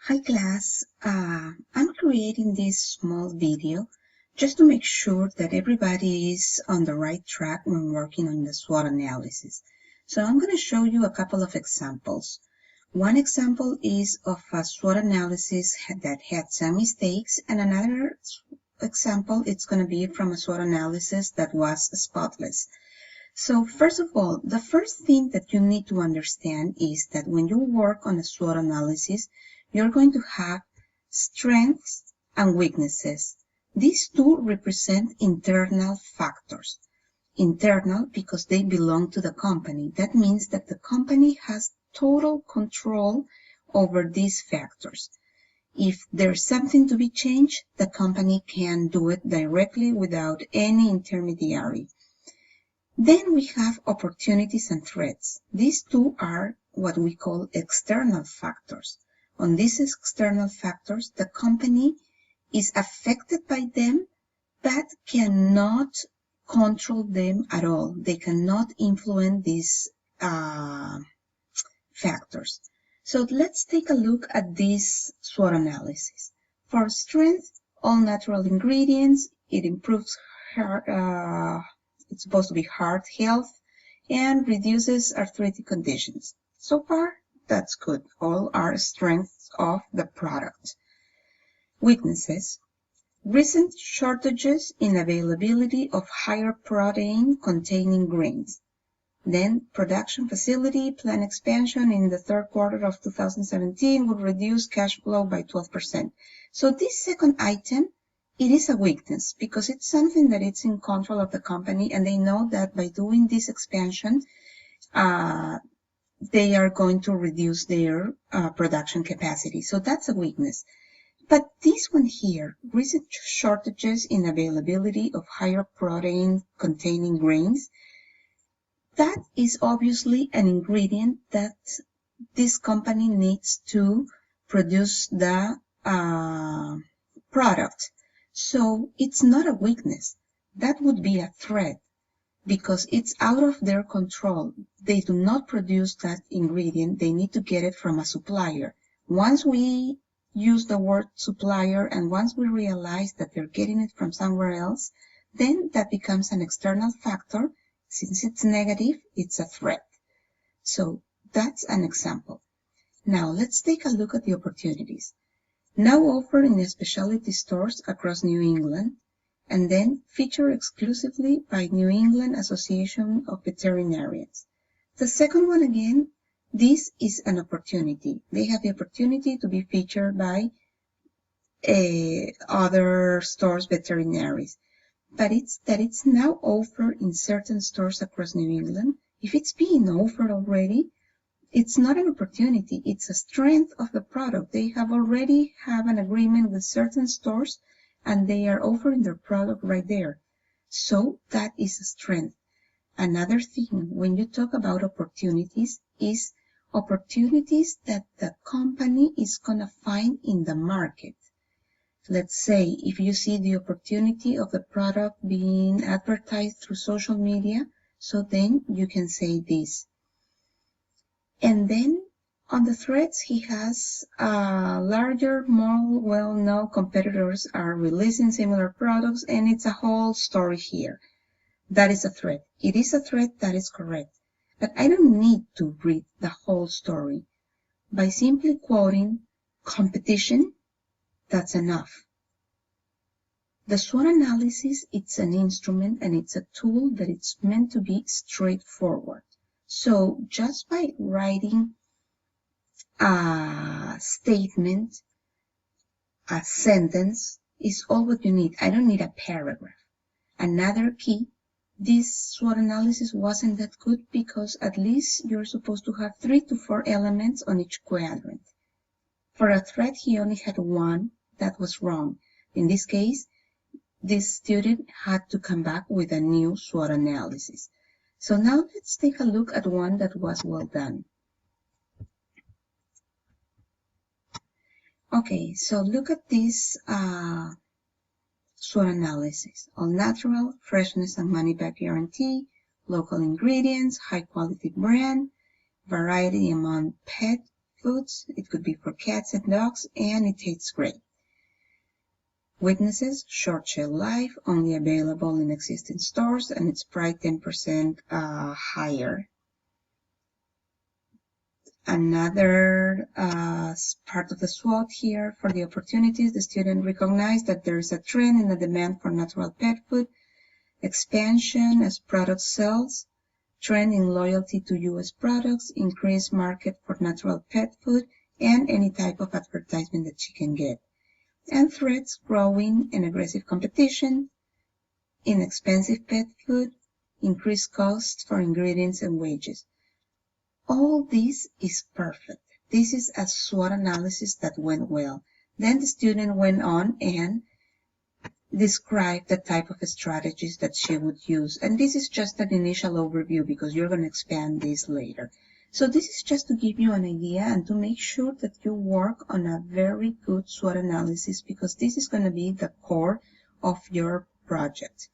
Hi class, I'm creating this small video just to make sure that everybody is on the right track when working on the SWOT analysis. So I'm going to show you a couple of examples. One example is of a SWOT analysis that had some mistakes, and another example it's going to be from a SWOT analysis that was spotless. So first of all, the first thing that you need to understand is that when you work on a SWOT analysis, you're going to have strengths and weaknesses. These two represent internal factors. Internal because they belong to the company. That means that the company has total control over these factors. If there's something to be changed, the company can do it directly without any intermediary. Then we have opportunities and threats. These two are what we call external factors. On these external factors, the company is affected by them, but cannot control them at all. They cannot influence these factors. So let's take a look at this SWOT analysis. For strength, all natural ingredients, it improves it's supposed to be heart health and reduces arthritic conditions. So far, that's good. All are strengths of the product. Weaknesses. Recent shortages in availability of higher protein containing grains. Then production facility plan expansion in the third quarter of 2017 would reduce cash flow by 12%. So this second item, it is a weakness because it's something that it's in control of the company, and they know that by doing this expansion, they are going to reduce their production capacity. So that's a weakness. But this one here, recent shortages in availability of higher protein containing grains, that is obviously an ingredient that this company needs to produce the product. So it's not a weakness. That would be a threat because it's out of their control. They do not produce that ingredient. They need to get it from a supplier. Once we use the word supplier and once we realize that they're getting it from somewhere else, then that becomes an external factor. Since it's negative, it's a threat. So that's an example. Now let's take a look at the opportunities. Now offered in specialty stores across New England, and then featured exclusively by New England Association of Veterinarians. The second one again, this is an opportunity. They have the opportunity to be featured by other stores, veterinaries. But it's now offered in certain stores across New England. If it's being offered already, it's not an opportunity. It's a strength of the product. They have already have an agreement with certain stores, and they are offering their product right there. So that is a strength. Another thing, when you talk about opportunities, is opportunities that the company is going to find in the market. Let's say if you see the opportunity of the product being advertised through social media, so then you can say this. And then on the threats, he has larger, more well-known competitors are releasing similar products, and it's a whole story here. That is a threat. It is a threat, that is correct. But I don't need to read the whole story. By simply quoting competition, that's enough. The SWOT analysis, it's an instrument and it's a tool that it's meant to be straightforward. So just by writing a statement, a sentence is all what you need. I don't need a paragraph. Another key, this SWOT analysis wasn't that good because at least you're supposed to have 3 to 4 elements on each quadrant. For a threat, he only had one. That was wrong. In this case, this student had to come back with a new SWOT analysis. So now let's take a look at one that was well done. Okay, so look at this SWOT analysis. All natural, freshness and money back guarantee, local ingredients, high quality brand, variety among pet foods. It could be for cats and dogs, and it tastes great. Weaknesses: short shelf life, only available in existing stores, and it's priced 10% higher. Another part of the SWOT here for the opportunities: the student recognized that there is a trend in the demand for natural pet food, expansion as product sales, trend in loyalty to U.S. products, increased market for natural pet food, and any type of advertisement that she can get. And threats: growing and aggressive competition, inexpensive pet food, increased costs for ingredients and wages. All this is perfect. This is a SWOT analysis that went well. Then the student went on and described the type of strategies that she would use. And this is just an initial overview because you're going to expand this later. So this is just to give you an idea and to make sure that you work on a very good SWOT analysis, because this is going to be the core of your project.